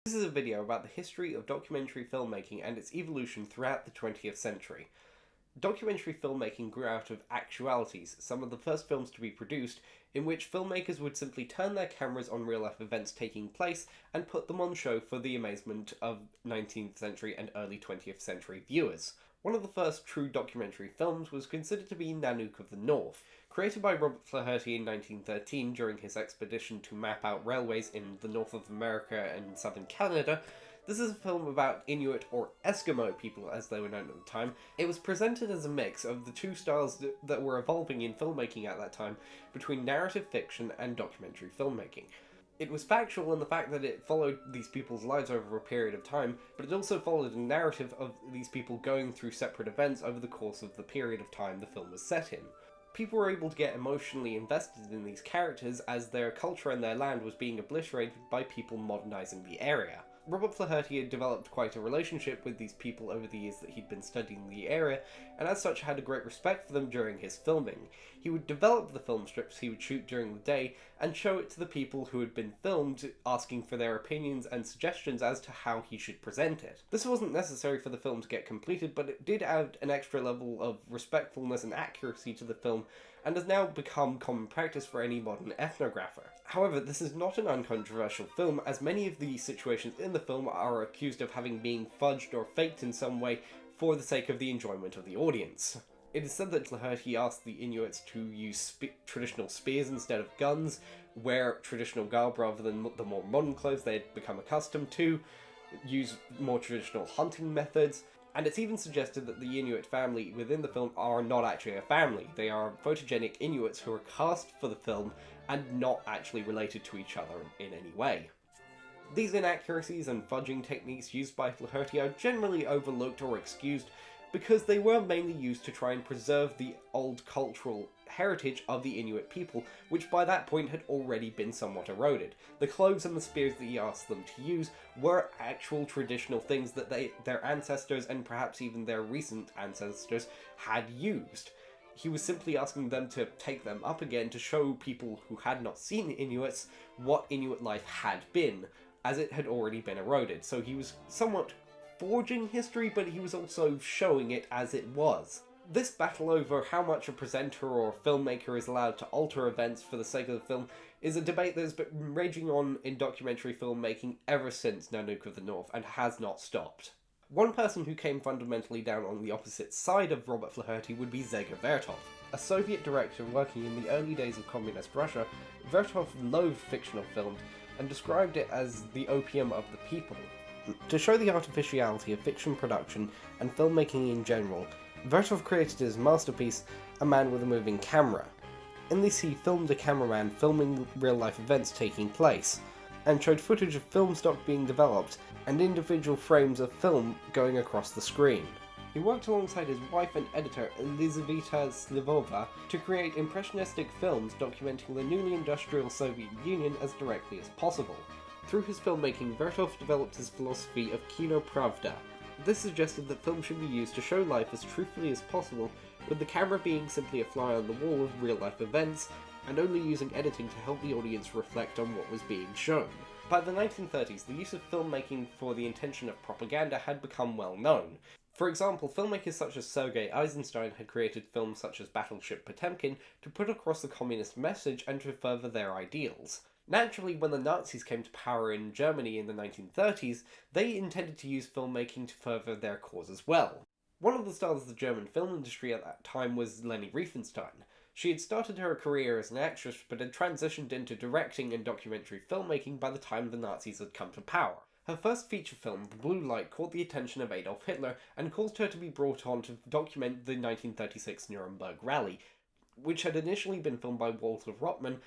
This is a video about the history of documentary filmmaking and its evolution throughout the 20th century. Documentary filmmaking grew out of actualities, some of the first films to be produced, in which filmmakers would simply turn their cameras on real-life events taking place and put them on show for the amazement of 19th century and early 20th century viewers. One of the first true documentary films was considered to be Nanook of the North. Created by Robert Flaherty in 1913 during his expedition to map out railways in the north of America and southern Canada, this is a film about Inuit, or Eskimo people as they were known at the time. It was presented as a mix of the two styles that were evolving in filmmaking at that time, between narrative fiction and documentary filmmaking. It was factual in the fact that it followed these people's lives over a period of time, but it also followed a narrative of these people going through separate events over the course of the period of time the film was set in. People were able to get emotionally invested in these characters as their culture and their land was being obliterated by people modernizing the area. Robert Flaherty had developed quite a relationship with these people over the years that he'd been studying the area, and as such had a great respect for them during his filming. He would develop the film strips he would shoot during the day and show it to the people who had been filmed, asking for their opinions and suggestions as to how he should present it. This wasn't necessary for the film to get completed, but it did add an extra level of respectfulness and accuracy to the film, and has now become common practice for any modern ethnographer. However, this is not an uncontroversial film, as many of the situations in the film are accused of having been fudged or faked in some way for the sake of the enjoyment of the audience. It is said that Flaherty asked the Inuits to use traditional spears instead of guns, wear traditional garb rather than the more modern clothes they had become accustomed to, use more traditional hunting methods, and it's even suggested that the Inuit family within the film are not actually a family. They are photogenic Inuits who are cast for the film and not actually related to each other in any way. These inaccuracies and fudging techniques used by Flaherty are generally overlooked or excused because they were mainly used to try and preserve the old cultural heritage of the Inuit people, which by that point had already been somewhat eroded. The clothes and the spears that he asked them to use were actual traditional things that their ancestors, and perhaps even their recent ancestors, had used. He was simply asking them to take them up again to show people who had not seen the Inuits what Inuit life had been, as it had already been eroded. So he was somewhat forging history, but he was also showing it as it was. This battle over how much a presenter or filmmaker is allowed to alter events for the sake of the film is a debate that has been raging on in documentary filmmaking ever since Nanook of the North, and has not stopped. One person who came fundamentally down on the opposite side of Robert Flaherty would be Vertov. A Soviet director working in the early days of communist Russia, Vertov loathed fictional films and described it as the opium of the people. To show the artificiality of fiction production and filmmaking in general, Vertov created his masterpiece, A Man with a Moving Camera. In this he filmed a cameraman filming real-life events taking place, and showed footage of film stock being developed and individual frames of film going across the screen. He worked alongside his wife and editor Elizaveta Slivova to create impressionistic films documenting the newly industrial Soviet Union as directly as possible. Through his filmmaking, Vertov developed his philosophy of kino pravda. This suggested that film should be used to show life as truthfully as possible, with the camera being simply a fly on the wall of real-life events, and only using editing to help the audience reflect on what was being shown. By the 1930s, the use of filmmaking for the intention of propaganda had become well known. For example, filmmakers such as Sergei Eisenstein had created films such as Battleship Potemkin to put across the communist message and to further their ideals. Naturally, when the Nazis came to power in Germany in the 1930s, they intended to use filmmaking to further their cause as well. One of the stars of the German film industry at that time was Leni Riefenstahl. She had started her career as an actress, but had transitioned into directing and documentary filmmaking by the time the Nazis had come to power. Her first feature film, The Blue Light, caught the attention of Adolf Hitler and caused her to be brought on to document the 1936 Nuremberg Rally, which had initially been filmed by Walter Rottmann,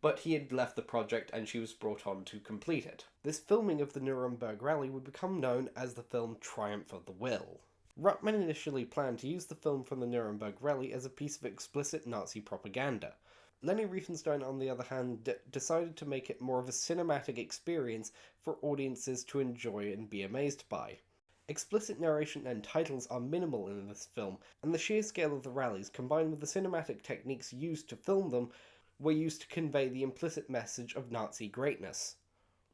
but he had left the project and she was brought on to complete it. This filming of the Nuremberg Rally would become known as the film Triumph of the Will. Ruttman initially planned to use the film from the Nuremberg Rally as a piece of explicit Nazi propaganda. Leni Riefenstahl, on the other hand, decided to make it more of a cinematic experience for audiences to enjoy and be amazed by. Explicit narration and titles are minimal in this film, and the sheer scale of the rallies, combined with the cinematic techniques used to film them, were used to convey the implicit message of Nazi greatness.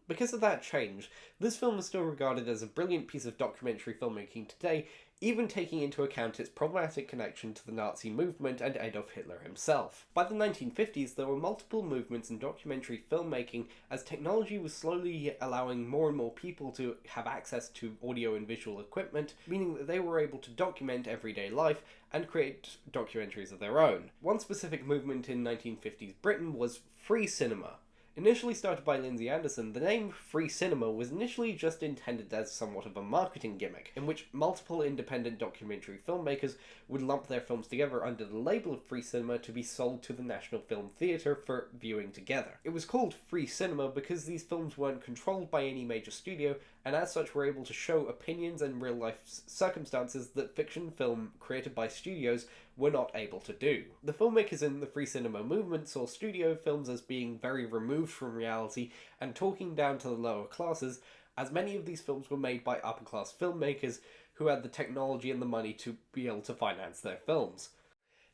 Because of that change, this film is still regarded as a brilliant piece of documentary filmmaking today, even taking into account its problematic connection to the Nazi movement and Adolf Hitler himself. By the 1950s, there were multiple movements in documentary filmmaking as technology was slowly allowing more and more people to have access to audio and visual equipment, meaning that they were able to document everyday life and create documentaries of their own. One specific movement in 1950s Britain was free cinema. Initially started by Lindsay Anderson, the name Free Cinema was initially just intended as somewhat of a marketing gimmick, in which multiple independent documentary filmmakers would lump their films together under the label of Free Cinema to be sold to the National Film Theatre for viewing together. It was called Free Cinema because these films weren't controlled by any major studio, and as such were able to show opinions and real-life circumstances that fiction film created by studios were not able to do. The filmmakers in the free cinema movement saw studio films as being very removed from reality and talking down to the lower classes, as many of these films were made by upper-class filmmakers who had the technology and the money to be able to finance their films.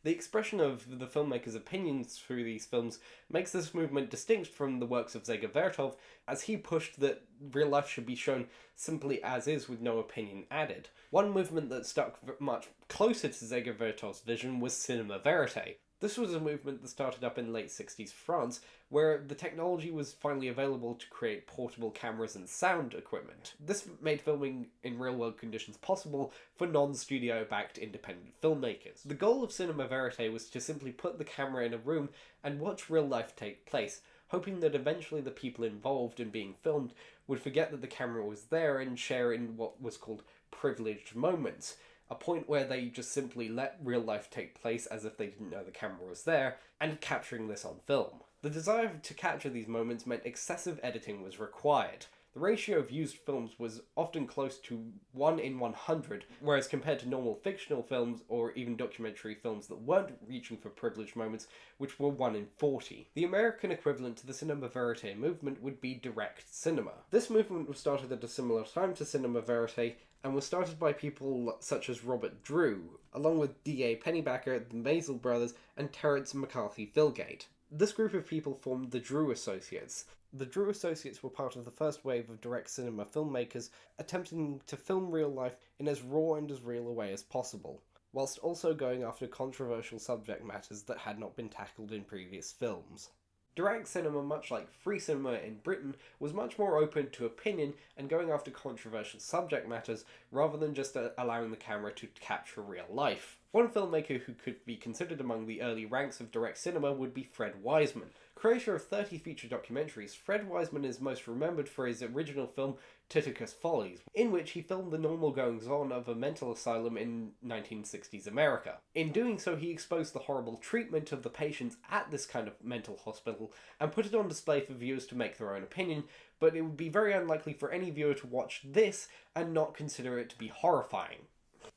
The expression of the filmmakers' opinions through these films makes this movement distinct from the works of Vertov, as he pushed that real life should be shown simply as is with no opinion added. One movement that stuck much closer to Vertov's vision was cinema verite. This was a movement that started up in late 60s France, where the technology was finally available to create portable cameras and sound equipment. This made filming in real-world conditions possible for non-studio-backed independent filmmakers. The goal of cinema verite was to simply put the camera in a room and watch real life take place, hoping that eventually the people involved in being filmed would forget that the camera was there and share in what was called privileged moments, a point where they just simply let real life take place as if they didn't know the camera was there, and capturing this on film. The desire to capture these moments meant excessive editing was required. The ratio of used films was often close to 1 in 100, whereas compared to normal fictional films or even documentary films that weren't reaching for privileged moments, which were 1 in 40. The American equivalent to the cinema verite movement would be direct cinema. This movement was started at a similar time to cinema verite, and was started by people such as Robert Drew, along with D.A. Pennybacker, the Maisel brothers, and Terence McCarthy Filgate. This group of people formed the Drew Associates. The Drew Associates were part of the first wave of direct cinema filmmakers attempting to film real life in as raw and as real a way as possible, whilst also going after controversial subject matters that had not been tackled in previous films. Direct cinema, much like free cinema in Britain, was much more open to opinion and going after controversial subject matters rather than just allowing the camera to capture real life. One filmmaker who could be considered among the early ranks of direct cinema would be Fred Wiseman. Creator of 30 feature documentaries, Fred Wiseman is most remembered for his original film Titacus Follies, in which he filmed the normal goings-on of a mental asylum in 1960s America. In doing so, he exposed the horrible treatment of the patients at this kind of mental hospital and put it on display for viewers to make their own opinion, but it would be very unlikely for any viewer to watch this and not consider it to be horrifying.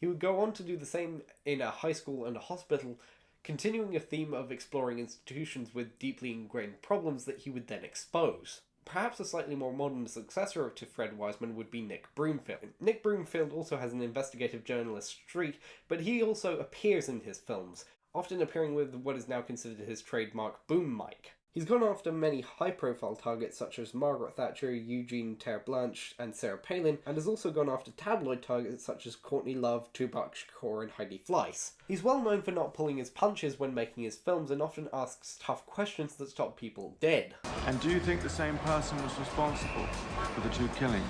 He would go on to do the same in a high school and a hospital, continuing a theme of exploring institutions with deeply ingrained problems that he would then expose. Perhaps a slightly more modern successor to Fred Wiseman would be Nick Broomfield. Nick Broomfield also has an investigative journalist streak, but he also appears in his films, often appearing with what is now considered his trademark boom mic. He's gone after many high-profile targets such as Margaret Thatcher, Eugene Terre-Blanche, and Sarah Palin, and has also gone after tabloid targets such as Courtney Love, Tupac Shakur, and Heidi Fleiss. He's well known for not pulling his punches when making his films and often asks tough questions that stop people dead. And do you think the same person was responsible for the 2 killings?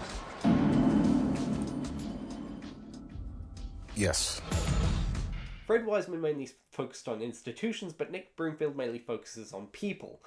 Yes. Fred Wiseman mainly focused on institutions, but Nick Broomfield mainly focuses on people,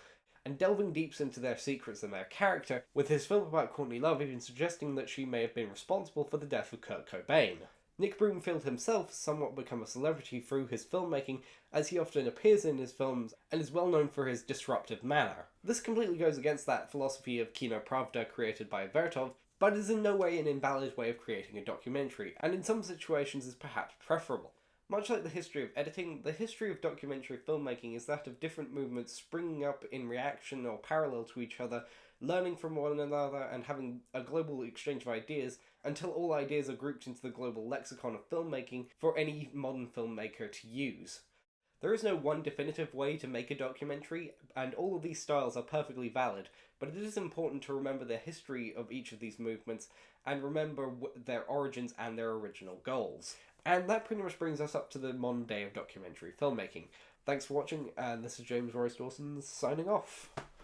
and delving deep into their secrets and their character, with his film about Courtney Love even suggesting that she may have been responsible for the death of Kurt Cobain. Nick Broomfield himself somewhat become a celebrity through his filmmaking, as he often appears in his films and is well known for his disruptive manner. This completely goes against that philosophy of Kino Pravda created by Vertov, but is in no way an invalid way of creating a documentary, and in some situations is perhaps preferable. Much like the history of editing, the history of documentary filmmaking is that of different movements springing up in reaction or parallel to each other, learning from one another and having a global exchange of ideas until all ideas are grouped into the global lexicon of filmmaking for any modern filmmaker to use. There is no one definitive way to make a documentary, and all of these styles are perfectly valid, but it is important to remember the history of each of these movements and remember their origins and their original goals. And that pretty much brings us up to the modern day of documentary filmmaking. Thanks for watching, and this is James Royce Dawson signing off.